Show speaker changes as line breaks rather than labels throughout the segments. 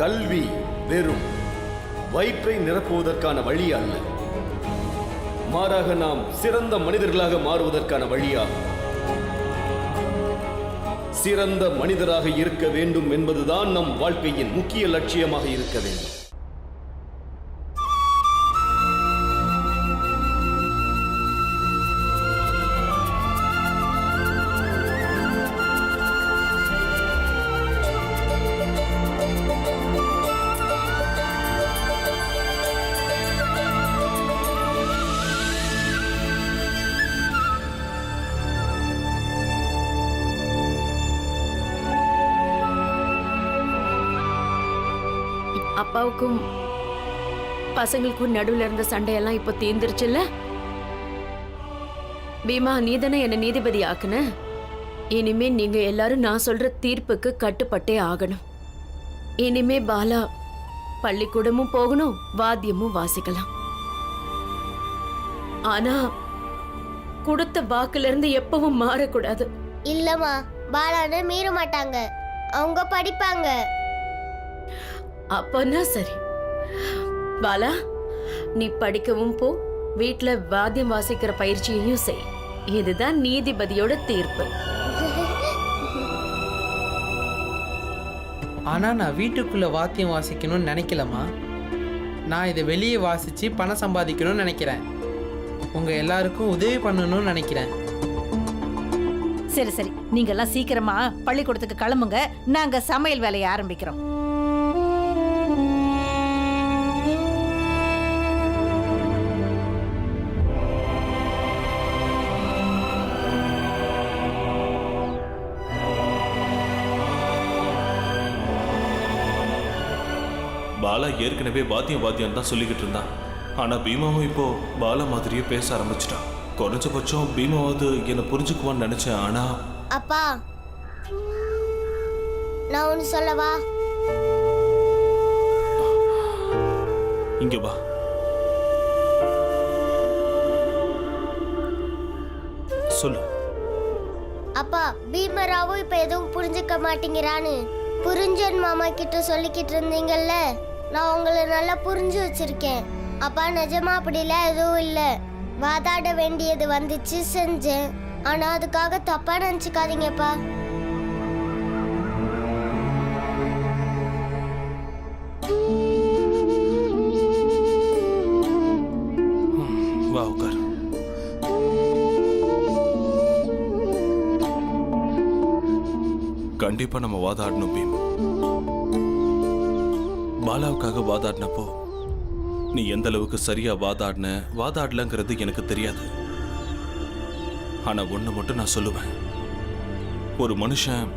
கல்வி வெறும் வயிற்றை நிரப்புவதற்கான வழி அல்ல, மாறாக நாம் சிறந்த மனிதர்களாக மாறுவதற்கான வழியாகும். சிறந்த மனிதராக இருக்க வேண்டும் என்பதுதான் நம் வாழ்க்கையின் முக்கிய லட்சியமாக இருக்க வேண்டும்.
அப்பாவுக்கும் பசங்களுக்கும் நடுவுல இருந்த சண்டையெல்லாம் இப்ப தீர்ந்துருச்சுல்ல? பீமா, நீதானே என்ன நீதிபதி ஆக்குன. இனிமே நீங்க எல்லாரும் நான் சொல்ற தீர்ப்புக்கு கட்டுப்பட்டே ஆகணும். இனிமே பாலா பள்ளிக்கூடமும் போகணும், வாத்தியமும் வாசிக்கலாம். ஆனா கொடுத்த வாக்குல இருந்து எப்பவும் மாறக்கூடாது.
இல்லம்மா, பாலான்னு மீற மாட்டாங்க, அவங்க படிப்பாங்க.
அப்பன்னா சரி. பாலா, நீ படிக்கவும் போ, வீட்ல வாத்தியம் வாசிக்கிற பயிற்சியையும் செய். இதுதான் நீதிபதியோட தீர்ப்பு.
ஆனா நான் வீட்டுக்குள்ள வாத்தியம் வாசிக்கணும்னு நினைக்கலம்மா. நான் இதை வெளியே வாசிச்சு பணம் சம்பாதிக்கணும்னு நினைக்கிறேன். உங்க எல்லாருக்கும் உதவி பண்ணணும்னு நினைக்கிறேன்.
சரி சரி, நீங்க எல்லாம் சீக்கிரமா பள்ளிக்கூடத்துக்கு கிளம்புங்க. நாங்க சமையல் வேலையை ஆரம்பிக்கிறோம்.
பாலா ஏற்கனவே வாத்தியம் தான் சொல்லிக்கிட்டு இருந்தான். ஆனா பீமாவும் இப்போ பாலா மாதிரியே பேச ஆரம்பிச்சிட்டான். குறைஞ்சபட்சம் பீமாவது என்னை புரிஞ்சுக்குவான்னு நினைச்சேன். ஆனா
அப்பா, நான் ஒன்னு சொல்லவா?
இங்க வா. சொல்லு.
அப்பா, பீமராவும் இப்ப எதுவும் புரிஞ்சுக்க மாட்டேங்கிறான்னு புரிஞ்சன் மாமா கிட்ட சொல்லிக்கிட்டு இருந்தீங்கல்ல, நான் உங்களை நல்லா புரிஞ்சு வச்சிருக்கேன். அப்பா, நிஜமா அப்படிலாம் எதுவும் இல்லை. வாதாட வேண்டியது வந்துச்சு, செஞ்சேன். ஆனா அதுக்காக தப்பா நினைச்சுக்காதீங்கப்பா.
வா உட்கார். கண்டிப்பா நம்ம வாதாடணும் பீம். பாலாவுக்காக வாதாடினப்போ நீ எந்த அளவுக்கு சரியா வாதாடலங்கிறது எனக்கு தெரியாது. ஆனா ஒண்ணு மட்டும் நான் சொல்லுவேன், ஒரு மனுஷன்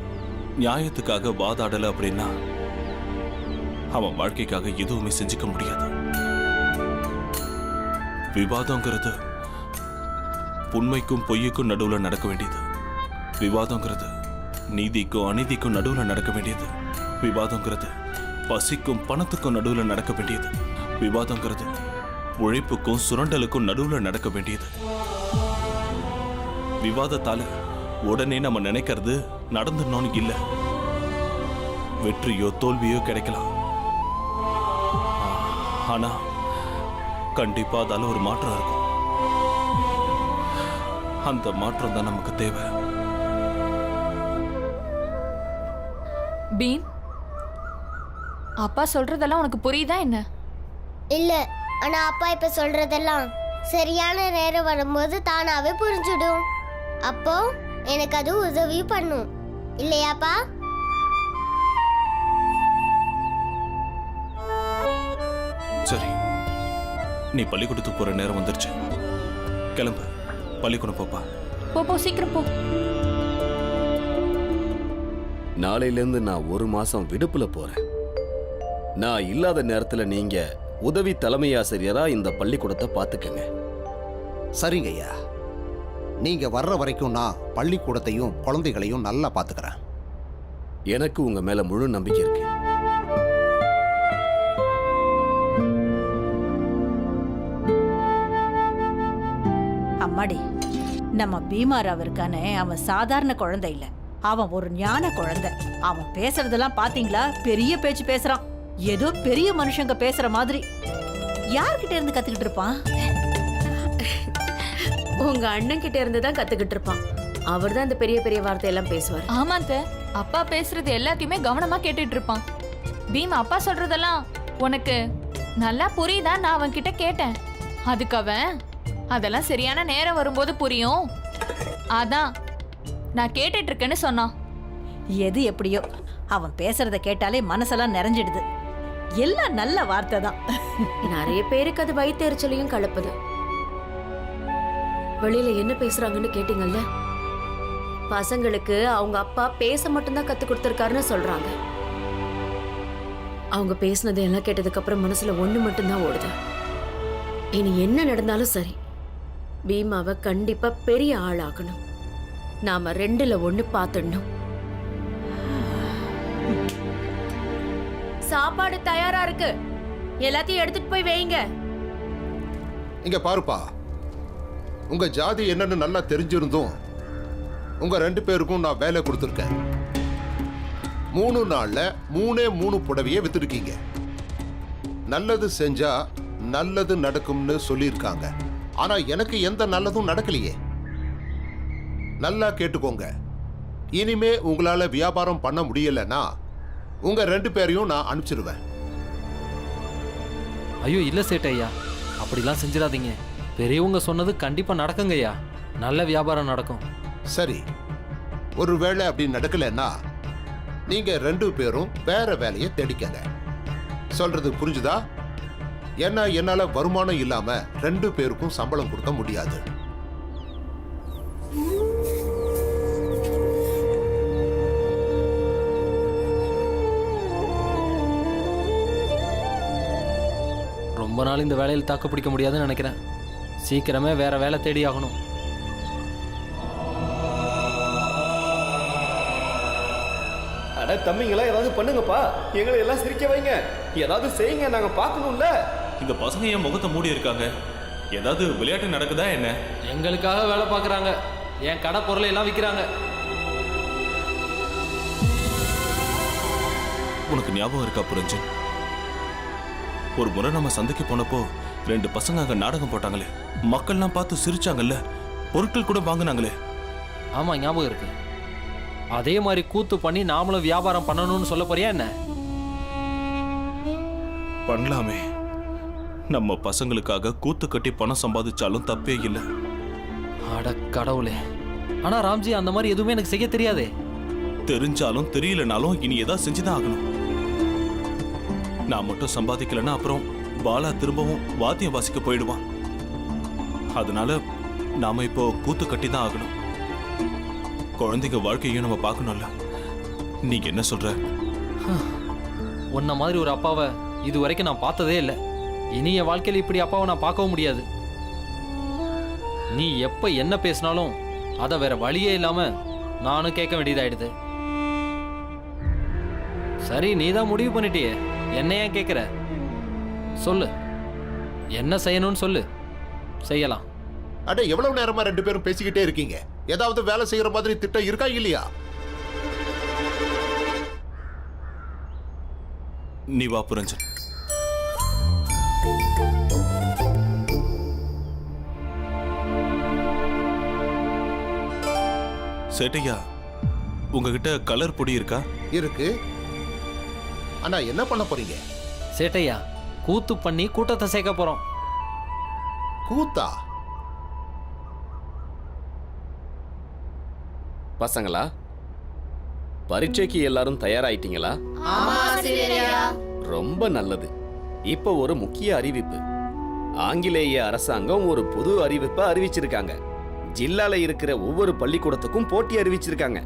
நியாயத்துக்காக வாதாடல அப்படின்னா அவன் வாழ்க்கைக்காக எதுவுமே செஞ்சுக்க முடியாது. விவாதங்கிறது உண்மைக்கும் பொய்யுக்கும் நடுவுல நடக்க வேண்டியது. விவாதங்கிறது நீதிக்கும் அநீதிக்கும் நடுவுல நடக்க வேண்டியது. விவாதங்கிறது பசிக்கும் பணத்துக்கும் நடுவுல நடக்க வேண்டியது. விவாதங்கிறது உழைப்புக்கும் சுரண்டலுக்கும் நடுவுல நடக்க வேண்டியது. விவாதத்தால உடனே நம்ம நினைக்கிறது நடந்துடணும்னு இல்ல. வெற்றியோ தோல்வியோ கிடைக்கலாம். ஆனா கண்டிப்பா அதால ஒரு மாற்றம் இருக்கும். அந்த மாற்றம் தான் நமக்கு தேவை.
பீம், அப்பா சொல்றதெல்லாம் உனக்கு புரியுதா என்ன?
இல்ல, ஆனா அப்பா இப்ப சொல்றதெல்லாம் சரியான நேரம் வரும்போது தானாவே புரிஞ்சுடும். அப்போ எனக்கு அது உதவி பண்ணும், இல்லையாப்பா?
சரி, நீ பள்ளிக்கூடத்துக்கு போற நேரம் வந்துருச்சு. கிளம்பு, பள்ளிக்கூடம் போப்பா.
போ சீக்கிரம் போ.
நாளையிலேருந்து நான் 1 மாசம் விடுப்புல போறேன். நான் இல்லாத நேரத்துல நீங்க உதவி தலைமை ஆசிரியரா இந்த பள்ளிக்கூடத்தை பார்த்துக்கங்க.
சரிங்க ஐயா, நீங்க வர்ற வரைக்கும் நான் பள்ளிக்கூடத்தையும் குழந்தைகளையும் நல்லா பார்த்துக்கிறேன்.
எனக்கு உங்க மேல முழு நம்பிக்கை இருக்கு.
அம்மாடி, நம்ம பீமாராவ் இருக்கானே, அவன் சாதாரண குழந்தை இல்ல, அவன் ஒரு ஞான குழந்தை. அவன் பேசுறதெல்லாம் பாத்தீங்களா? பெரிய பேச்சு பேசுறான். ஏதோ பெரிய மனுஷங்க பேசுற மாதிரி. யார்கிட்ட இருந்து கத்துக்கிட்டு இருப்பான்?
உங்க அண்ணன் கிட்ட இருந்து தான் கத்துக்கிட்டு இருப்பான். அவர் தான் இந்த பெரிய பெரிய வார்த்தையெல்லாம் பேசுவார்.
ஆமாத்த, அப்பா பேசுறது எல்லாத்தையுமே கவனமா கேட்டுட்டு இருப்பான். பீம் அப்பா சொல்றதெல்லாம் உனக்கு நல்லா புரியுதா? நான் அவன் கிட்ட கேட்டேன். அதுக்கு அவன் அதெல்லாம் சரியான நேரம் வரும்போது புரியும், அதான் நான் கேட்டுட்டு இருக்கேன்னு சொன்னான்.
எது எப்படியோ அவன் பேசுறத கேட்டாலே மனசெல்லாம் நிறைஞ்சிடுது. எல்லாம் நல்ல வார்த்தை தான்.
நிறைய பேருக்கு அது வயிற்றெரிச்சலையும் கலப்புது. வெளியில என்ன பேசுறாங்கன்னு கேட்டீங்கல்ல? பசங்களுக்கு அவங்க அப்பா பேச மட்டும்தான் கத்து கொடுத்திருக்காருன்னு சொல்றாங்க. அவங்க பேசினதை எல்லாம் கேட்டதுக்கு அப்புறம் மனசுல ஒண்ணு மட்டும்தான் ஓடுது. இனி என்ன நடந்தாலும் சரி, பீமாவை கண்டிப்பா பெரிய ஆளாக்கணும். நாம 2ல 1 பார்த்துடணும். சாப்பாடு தயாரா இருக்கு, எல்லாத்தையும் எடுத்துட்டு போய் வைங்க.
இங்க பாருப்பா, உங்க ஜாதி என்னன்னு நல்லா தெரிஞ்சிருந்தும் உங்க 2 பேருக்கும் நான் வேலை கொடுத்துருக்கேன். 3 நாள்ல 3 புடவையை வித்துருக்கீங்க. நல்லது செஞ்சா நல்லது நடக்கும்னு சொல்லியிருக்காங்க. ஆனா எனக்கு எந்த நல்லதும் நடக்கலையே. நல்லா கேட்டுக்கோங்க, இனிமே உங்களால வியாபாரம் பண்ண முடியலன்னா உங்க 2 பேரையும் நான் அனுப்பிச்சிருவேன்.
ஐயோ இல்ல சேட்டு ஐயா, அப்படிலாம் செஞ்சிடாதீங்க. பெரியவங்க சொன்னது கண்டிப்பா நடக்குங்க ஐயா. நல்ல வியாபாரம் நடக்கும்.
சரி, ஒருவேளை அப்படி நடக்கலன்னா நீங்க 2 பேரும் வேற வேலையை தேடிக்கங்க. சொல்றது புரிஞ்சுதா? ஏன்னா என்னால வருமானம் இல்லாம 2 பேருக்கும் சம்பளம் கொடுக்க முடியாது.
ரொம்ப நாள் இந்த வேலையில் தாக்கு பிடிக்க முடியாதுன்னு நினைக்கிறேன். சீக்கிரமே வேற வேலை தேடி ஆகணும்.
அட தம்பிங்களா, ஏதாவது பண்ணுங்கப்பா, எங்களை எல்லாம் சிரிக்க வைங்க, ஏதாவது செய்யுங்க, நாங்க பார்க்கணும்ல.
இந்த பசங்க என் முகத்தை மூடி இருக்காங்க. ஏதாவது விளையாட்டு நடக்குதா என்ன?
எங்களுக்காக வேலை பார்க்குறாங்க, என் கடை பொருளை எல்லாம் விற்கிறாங்க.
உனக்கு ஞாபகம் இருக்கா புரஞ்சன்? ஒரு முறை நம்ம சந்தைக்கு போனப்போ 2 பசங்க அங்க நாடகம் போட்டாங்களே, மக்கள்லாம் பார்த்து சிரிச்சாங்கல்ல, பொருட்கள் கூட வாங்கினாங்களே.
ஆமா ஞாபகம் இருக்கு. அதே மாதிரி கூத்து பண்ணி நாமளும் வியாபாரம் பண்ணணும்னு சொல்ல போறியா என்ன?
பண்ணலாமே. நம்ம பசங்களுக்காக கூத்து கட்டி பணம் சம்பாதிச்சாலும் தப்பே இல்லை.
அட கடவுளே, ஆனா ராம்ஜி அந்த மாதிரி எதுவுமே எனக்கு செய்ய தெரியாதே.
தெரிஞ்சாலும் தெரியலனாலும் இனி ஏதாவது செஞ்சுதான் ஆகணும். நான் மட்டும் சம்பாதிக்கலன்னா அப்புறம் பாலா திரும்பவும் வாத்தியம் வாசிக்க போயிடுவான். அதனால நாம இப்போ கூத்து கட்டி தான் ஆகணும். குழந்தைங்க வாழ்க்கையும் நம்ம பார்க்கணும்ல. நீங்க என்ன சொல்ற?
உன்ன மாதிரி ஒரு அப்பாவை இது வரைக்கும் நான் பார்த்ததே இல்லை. இனி என் வாழ்க்கையில் இப்படி அப்பாவை நான் பார்க்கவும் முடியாது. நீ எப்ப என்ன பேசினாலும் அதை வேற வழியே இல்லாம நானும் கேட்க வேண்டியதாயிடுது. சரி, நீ தான் முடிவு பண்ணிட்டியே, என்ன ஏன் கேட்குற? சொல்லு, என்ன செய்யணும்னு சொல்லு, செய்யலாம்.
அட, எவ்வளவு நேரமா 2 பேரும் பேசிக்கிட்டே இருக்கீங்க? ஏதாவது வேலை செய்யற மாதிரி திட்டம் இருக்கா இல்லையா?
நீ வா புரஞ்சன். சேட்டையா, உங்ககிட்ட கலர் பொடி இருக்கா?
இருக்கு. ஆனா என்ன பண்ண போறீங்க?
சேட்டையா, கூத்து பண்ணி கூட்டத்தை சேர்க்க போறோம்.
கூத்தா?
பசங்களா, பரீட்சைக்கு எல்லாரும் தயாராயிட்டீங்களா? ரொம்ப நல்லது. இப்போ ஒரு முக்கிய அறிவிப்பு. ஆங்கிலேய அரசாங்கம் ஒரு புது அறிவிப்பை அறிவிச்சிருக்காங்க. ஜில்லால இருக்கிற ஒவ்வொரு பள்ளிக்கூடத்துக்கும் போட்டி அறிவிச்சிருக்காங்க.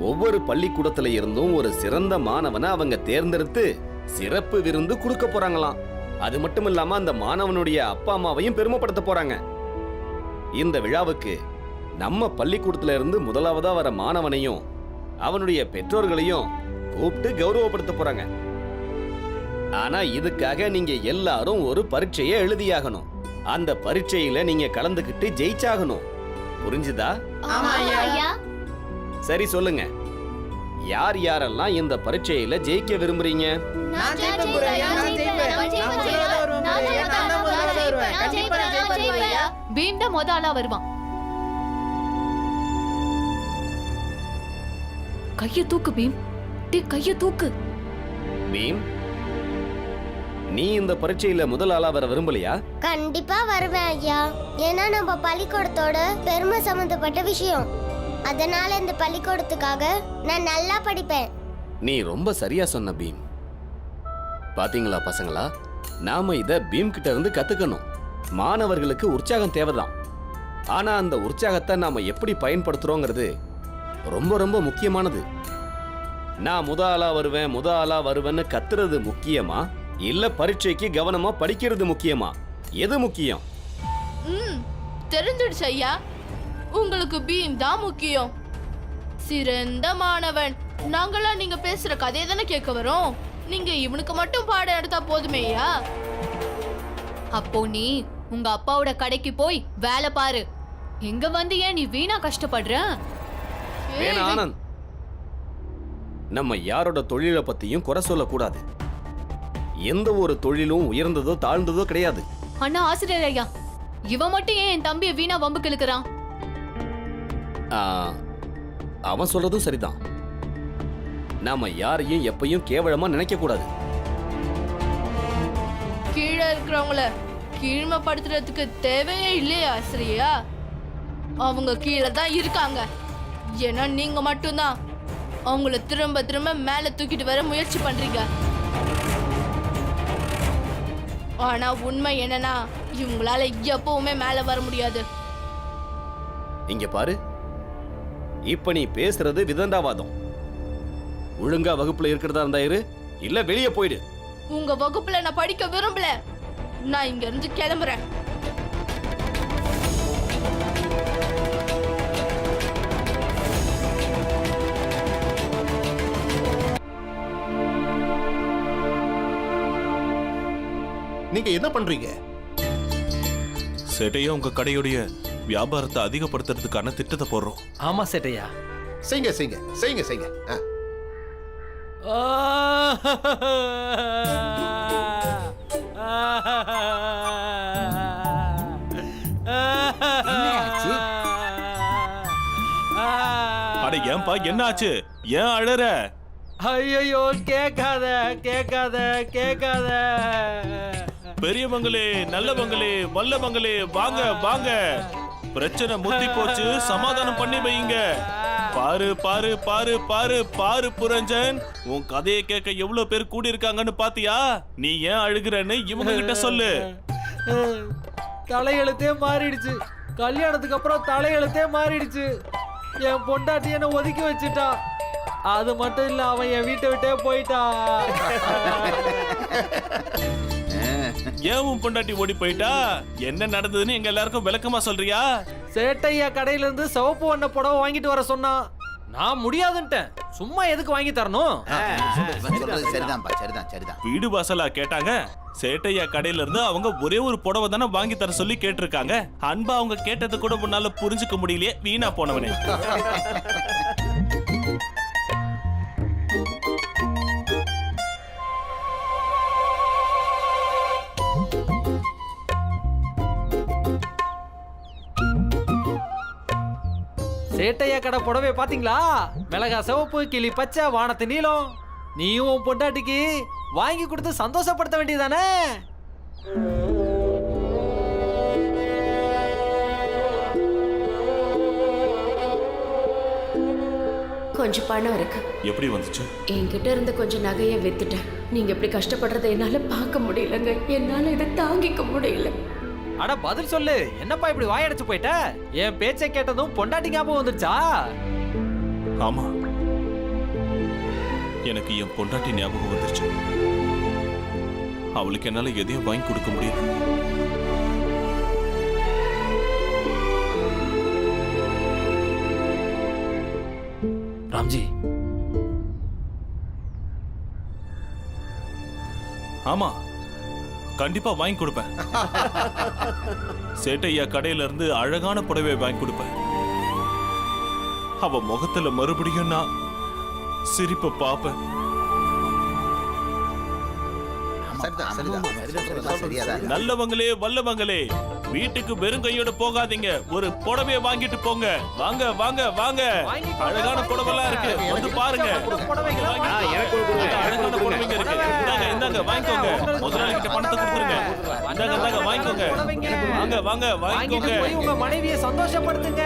ஒவ்வொரு பள்ளிக்கூடத்துல இருந்தும் ஒரு சிறந்த மாணவனை அவங்க தேர்ந்தெடுத்து சிறப்பு விருந்து கொடுக்க போறாங்களாம். அது மட்டும் இல்லாம அந்த மாணவனுடைய அப்பா அம்மாவையும் பெருமைப்படுத்த போறாங்க. இந்த விழாவுக்கு நம்ம பள்ளிக்கூடத்துல இருந்து முதலாவதா வர மாணவனையும் அவனுடைய பெற்றோர்களையும் கூப்பிட்டு கௌரவப்படுத்த போறாங்க. ஆனா இதுக்காக நீங்க எல்லாரும் ஒரு பரீட்சையை எழுதியாகணும். அந்த பரீட்சையில நீங்க கலந்துக்கிட்டு ஜெயிச்சாகணும். புரிஞ்சுதா? சரி, சொல்லுங்க, யார் யாரெல்லாம் இந்த பரீட்சையில ஜெயிக்க விரும்புறீங்க?
நான் ஜெயிப்பேன் புரையா, நான் ஜெயிப்பேன். நான் முதல்ல வருவேன் புரையா, நான் தான் முதல்ல வருவேன். கண்டிப்பா நான் ஜெயிப்பேன் புரையா.
பீம் தான் முத ஆளா வருவான்.
கைய தூக்கு பீம், டே கைய தூக்கு.
பீம், நீ இந்த பரீட்சையில முதல் ஆளா வர விரும்பலையா?
கண்டிப்பா வருவேன் ஐயா. ஏன்னா நம்ம பள்ளிக்கூடத்தோட பெருமை சம்பந்தப்பட்ட விஷயம். அதனால இந்த பள்ளிக்கூடத்துக்காக நான் நல்லா படிப்பேன்.
நீ ரொம்ப சரியா சொன்ன பீம். பாத்தீங்களா பசங்களா, நாம இத பீம் கிட்ட இருந்து கத்துக்கணும். மாணவர்களுக்கு உற்சாகம் தேவைதான். ஆனா அந்த உற்சாகத்தை நாம எப்படி பயன்படுத்துறோங்கிறது ரொம்ப ரொம்ப முக்கியமானது. நான் முத ஆளா வருவேன்னு கத்துறது முக்கியமா, இல்ல பரீட்சைக்கு கவனமா படிக்கிறது முக்கியமா? எது முக்கியம்?
தெரிஞ்சிடுச்சு ஐயா, உங்களுக்கு பீம் தான் முக்கியம். சிறந்த மாணவன். நாங்களாம் நீங்க பேசுற கதையை தானே கேட்க வரோம். நீங்க இவனுக்கு மட்டும் பாடம் எடுத்தா போதுமேயா?
அப்போ நீ உங்க அப்பாவோட கடைக்கு போய் வேலை பாரு. எங்க வந்து ஏன் நீ வீணா கஷ்டப்படுற?
வேணா ஆனந்த், நம்ம யாரோட தொழிலை பத்தியும் குறை சொல்லக்கூடாது. எந்த ஒரு தொழிலும் உயர்ந்ததோ தாழ்ந்ததோ கிடையாது.
அண்ணா ஆசிரியர் ஐயா, இவன் மட்டும் ஏன் என் தம்பியை வீணா வம்புக்கு இழுக்கிறான்?
ஆ, அவன் சொல்றதும் சரிதான். நாம யாரையும் எப்பயும் கேவலமா நினைக்க கூடாது.
கீழே இருக்கிறவங்கள கீழ்மைப்படுத்துறதுக்கு தேவையே இல்லையா ஆசிரியா? அவங்க கீழே தான் இருக்காங்க. ஏன்னா நீங்க மட்டும்தான் அவங்கள திரும்ப திரும்ப மேல தூக்கிட்டு வர முயற்சி பண்றீங்க. ஆனா உண்மை என்னன்னா, இவங்களால எப்பவுமே மேல வர முடியாது.
இங்க பாரு, இப்ப நீ பேசுறது விதண்டாவாதம். ஒழுங்கா வகுப்புல இருக்கிறதா இருந்தா இரு, இல்ல வெளியே போயிடு.
உங்க வகுப்புல நான் படிக்க விரும்பல. நான் இங்க இருந்து கிளம்புறேன்.
நீங்க என்ன பண்றீங்க?
சேட்டையா உங்க கடையுடைய வியாபாரத்தை அதிகப்படுத்துறதுக்கான திட்டத்தை போடுறோம்.
ஆமா சேட்டையா.
செய்யுங்க செய்யுங்க செய்யுங்க செய்யுங்க.
அட ஏன்பா, என்ன ஆச்சு? ஏன் அழற?
ஐயோ, கேட்காத கேட்காத கேட்காத.
பெரியவங்களே, நல்லவங்களே, வல்லவங்களே, வாங்க வாங்க. பிரச்சனை முத்தி போச்சு, சமாதானம் பண்ணி வைங்க. பாரு பாரு பாரு பாரு பாரு புரஞ்சன், உன் கதையை கேட்க எவ்வளவு பேர் கூடி இருக்காங்கன்னு பாத்தியா? நீ ஏன் அழுகிறன்னு இவங்க கிட்ட சொல்லு.
தலையெழுத்தே மாறிடுச்சு. கல்யாணத்துக்கு அப்புறம் தலையெழுத்தே மாறிடுச்சு. என் பொண்டாட்டி என்ன ஒதுக்கி வச்சுட்டா. அது மட்டும் இல்ல, அவன் என் வீட்டை விட்டே போயிட்டா.
ஏன் உன் பொண்டாட்டி ஓடி போயிட்டா? என்ன நடந்ததுன்னு எங்க எல்லாருக்கும் விளக்கமா சொல்றியா?
சேட்டையா கடையில இருந்து சிவப்பு வண்ண புடவை வாங்கிட்டு வர சொன்னா. நான் முடியாதுன்ட்டேன். சும்மா எதுக்கு வாங்கி தரணும்?
வீடு வாசலா கேட்டாங்க. சேட்டையா கடையில இருந்து அவங்க ஒரே ஒரு புடவை தானே வாங்கி தர சொல்லி கேட்டிருக்காங்க. அன்பா அவங்க கேட்டது கூட முன்னால புரிஞ்சுக்க முடியலையே, வீணா போனவனே.
சேட்டையா கடை புடவை பாத்தீங்களா? மிளகா சிவப்பு, கிளி பச்சை, வானத்து நீலம். நீயும் உன் பொண்டாட்டிக்கு வாங்கி கொடுத்து சந்தோஷப்படுத்த வேண்டியதானே?
கொஞ்சம் பணம் இருக்கு.
எப்படி வந்துச்சு?
என்கிட்ட இருந்த கொஞ்சம் நகையை வித்துட்டேன். நீங்க இப்படி கஷ்டப்படுறதை என்னால பார்க்க முடியலங்க. என்னால இதை தாங்கிக்க முடியல.
அட பதில் சொல்லு. என்னப்பா இப்படி வாயடைச்சு போயிட்ட? என் பேச்சை கேட்டதும் பொண்டாட்டி ஞாபகம் வந்துருச்சா?
ஆமா, எனக்கு என் பொண்டாட்டி ஞாபகம் வந்துருச்சு. அவளுக்கு என்னால எதையும் வாங்கி கொடுக்க முடியல.
ராம்ஜி,
ஆமா, கண்டிப்பா வாங்கி கொடுப்பேன். சேட்டையா கடையில இருந்து அழகான புடவை வாங்கி கொடுப்பேன். அவ முகத்துல மறுபடியும் நான் சிரிப்ப பாப்பேன். நல்லவங்களே வல்லவங்களே, வீட்டுக்கு வெறும் கையோட போகாதீங்க, ஒரு புடவைய வாங்கிட்டு போங்க. வாங்க வாங்க வாங்க, அழகான புடவைலாம் இருக்கு, வந்து பாருங்க. அழகான புடவைங்க இருக்கு. இந்தாங்க இந்தாங்க வாங்கிக்கோங்க. முதலாளி கிட்ட பணத்தை கொடுத்துருங்க. இந்தாங்க இந்தாங்க வாங்கிக்கோங்க. வாங்க வாங்க வாங்கிக்கோங்க.
போய் உங்க மனைவியை சந்தோஷப்படுத்துங்க.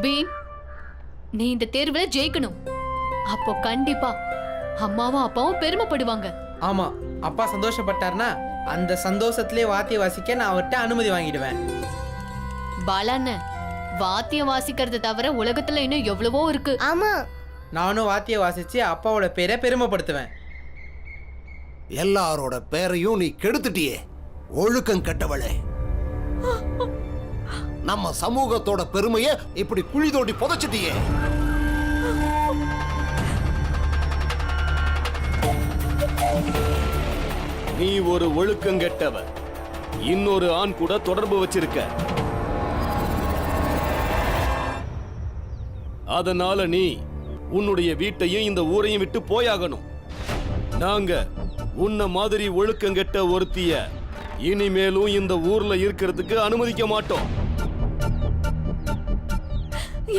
பீம், நீ இந்த தேர்வுல ஜெயிக்கணும். அப்போ கண்டிப்பா அம்மாவும் அப்பாவும் பெருமைப்படுவாங்க.
ஆமா, அப்பா சந்தோஷப்பட்டார்னா அந்த சந்தோஷத்திலே வாத்தியம் வாசிக்க நான் அவர்கிட்ட அனுமதி வாங்கிடுவேன்.
பாலாண்ண, வாத்தியம் வாசிக்கிறத தவிர உலகத்துல இன்னும் எவ்வளவோ இருக்கு.
ஆமா,
நானும் வாத்தியம் வாசிச்சு அப்பாவோட பேரை பெருமைப்படுத்துவேன்.
எல்லாரோட பேரையும் நீ கெடுத்துட்டியே, ஒழுக்கம் கெட்டவளே. நம்ம சமூகத்தோட பெருமையை இப்படி குழி தோண்டி புதைச்சிட்டியே.
நீ ஒரு ஒழுக்கங்கெட்டவ. இன்னொரு ஆண் கூட தொடர்பு வச்சிருக்க. அதனால நீ உன்னுடைய வீட்டையும் இந்த ஊரையும் விட்டு போயாகணும். நாங்க உன்ன மாதிரி ஒழுக்கங்கெட்ட ஒருத்திய இனிமேலும் இந்த ஊர்ல இருக்கிறதுக்கு அனுமதிக்க மாட்டோம்.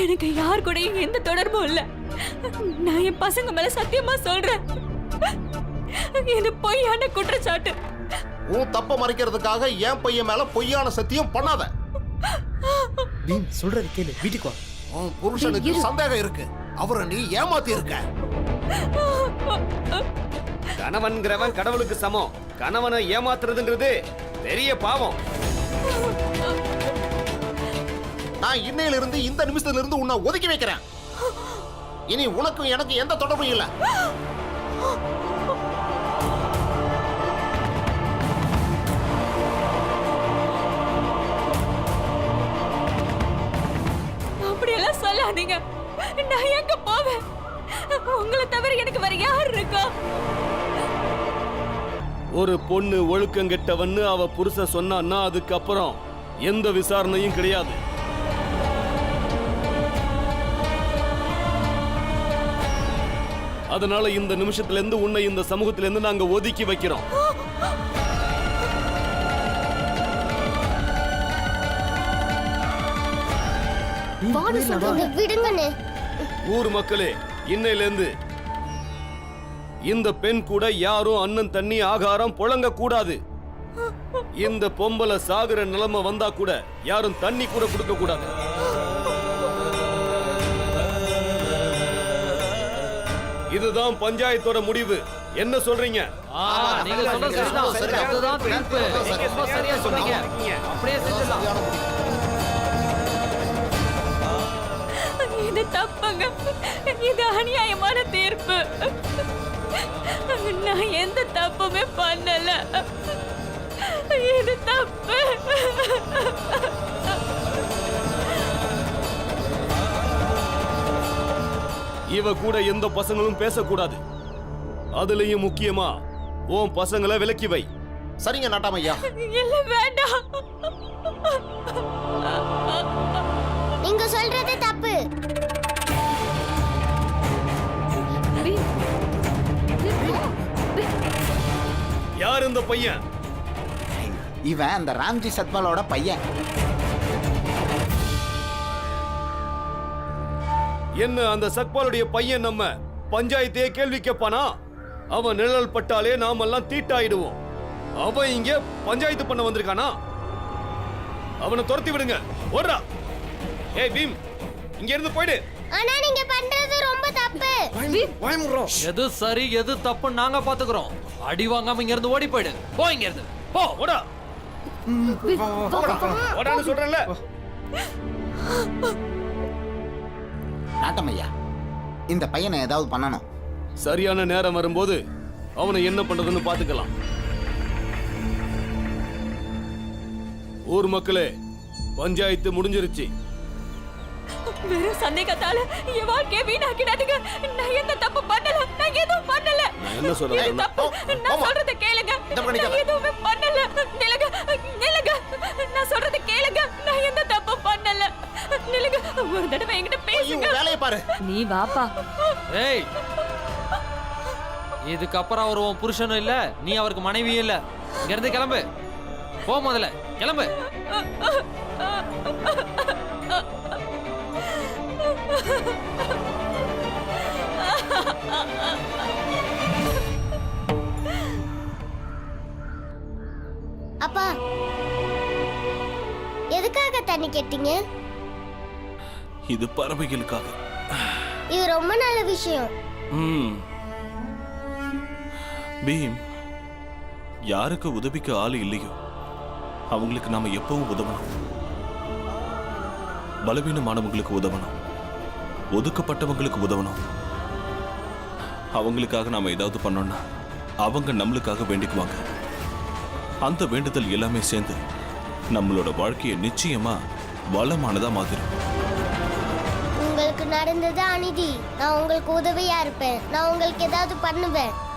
எனக்கு யார் கூடயும் எந்த தொடர்பும் இல்ல. நான் என் பசங்க மேல சத்தியமா சொல்றேன். இது பொய்யான குற்றச்சாட்டு.
உன் தப்ப மறைக்கிறதுக்காக என் பையன் மேல பொய்யான சத்தியம் பண்ணாத.
சொல்றது கேளு, வீட்டுக்கு வா.
உன் புருஷனுக்கு சந்தேகம் இருக்கு, அவரை நீ ஏமாத்தி இருக்க.
கணவன்கிறவன் கடவுளுக்கு சமம். கணவனை ஏமாத்துறதுங்கிறது பெரிய பாவம்.
நான் இன்னையில இருந்து இந்த நிமிஷத்துல இருந்து உன்னை ஒதுக்கி வைக்கிறேன். இனி உனக்கும் எனக்கு எந்த தொடர்பும் இல்ல.
அப்படியெல்லாம் சொல்லாதீங்க. நான் எங்க போவேன்? உங்களை தவிர எனக்கு வேற யார் இருக்கா?
ஒரு பொண்ணு ஒழுக்கங்கெட்டவன்னு அவ புருஷன் சொன்னான்னா அதுக்கப்புறம் எந்த விசாரணையும் கிடையாது. அதனால இந்த நிமிஷத்துல இருந்து உன்னை இந்த சமூகத்துல இருந்து நாங்க ஒதுக்கி வைக்கிறோம்.
விடுங்கண்ணே.
ஊர் மக்களே, இன்னையில இருந்து இந்த பெண் கூட யாரும் அண்ணன் தண்ணி ஆகாரம் புழங்க கூடாது. இந்த பொம்பளை சாகுற நிலைமை வந்தா கூட யாரும் தண்ணி கூட கொடுக்க கூடாது. இதுதான் பஞ்சாயத்தோட முடிவு. என்ன சொல்றீங்க?
நீங்க சொன்னது சரிதான். அதுதான் தீர்ப்பு. நீங்க ரொம்ப சரியா சொன்னீங்க. அப்படியே செஞ்சிடலாம்.
இது தப்புங்க. இது அநியாயமான தீர்ப்பு. நான் எந்த தப்புமே பண்ணல. இது தப்பு.
இவ கூட எந்த பசங்களும் பேசக்கூடாது. அதுலயும் முக்கியமா உன் பசங்களை விலக்கி வை.
சரிங்க நாட்டாமையா.
இல்ல, வேண்டாம்.
நீங்க சொல்றது தப்பு.
யார் இந்த பையன்?
இவன் அந்த ராம்ஜி சத்பாலோட பையன்.
என்ன அந்த சக்பாலுடைய பையன் நம்ம பஞ்சாயத்தையே கேள்வி கேட்பானா? அவன் நிழல் பட்டாலே நாமெல்லாம் தீட்டாயிடுவோம். அவன் இங்க பஞ்சாயத்து பண்ண வந்திருக்கானா? அவனை துரத்தி விடுங்க. ஓடுறா. ஏய் பீம், இங்க இருந்து போயிடு.
ஆனா நீங்க பண்றது ரொம்ப தப்பு.
எது சரி எது தப்பு நாங்க பாத்துக்கிறோம். அடி வாங்காம இங்க இருந்து ஓடி போயிடு. போ இங்க இருந்து. போ, ஓடா.
ஓடான்னு சொல்றேன்ல.
நாட்டமையா, இந்த பையனை ஏதாவது பண்ணணும்.
சரியான நேரம் வரும்போது அவனை என்ன பண்றதுன்னு பாத்துக்கலாம். ஊர் மக்களே, பஞ்சாயத்து முடிஞ்சிருச்சு.
வெறும் சந்தேகத்தால என் வாழ்க்கையை வீணாக்கிடாதீங்க. நான் எந்த தப்பு பண்ணல. நான் எதுவும் பண்ணல.
நான் என்ன சொல்றேன்?
நான் சொல்றத கேளுங்க. நான் எதுவுமே பண்ணல. நிலங்க, நிலங்க.
பாரு.
நீ வாப்பா.
ஏய், இதுக்கப்புறம் அவர் உன் புருஷனும் இல்ல, நீ அவருக்கு மனைவியும் இல்ல. இங்க இருந்து கிளம்பு. போ, முதல்ல கிளம்பு.
அப்பா எதுக்காக தண்ணி கேட்டீங்க?
இது பறவைகளுக்காக.
இது ரொம்ப நல்ல விஷயம்.
ம். பீம், யாருக்கு உதவிக்கு ஆள் இல்லையோ அவங்களுக்கு நாம எப்பவும் உதவணும். பலவீனமானவங்களுக்கு உதவணும், ஒதுக்கப்பட்டவங்களுக்கு உதவணும். அவங்களுக்காக நாம ஏதாவது பண்ணோம்னா அவங்க நம்மளுக்காக வேண்டிக்குவாங்க. அந்த வேண்டுதல் எல்லாமே சேர்ந்து நம்மளோட வாழ்க்கையை நிச்சயமா வளமானதா மாத்திரும்.
உங்களுக்கு நடந்தது அநீதி. நான் உங்களுக்கு உதவியா இருப்பேன். நான் உங்களுக்கு ஏதாவது பண்ணுவேன்.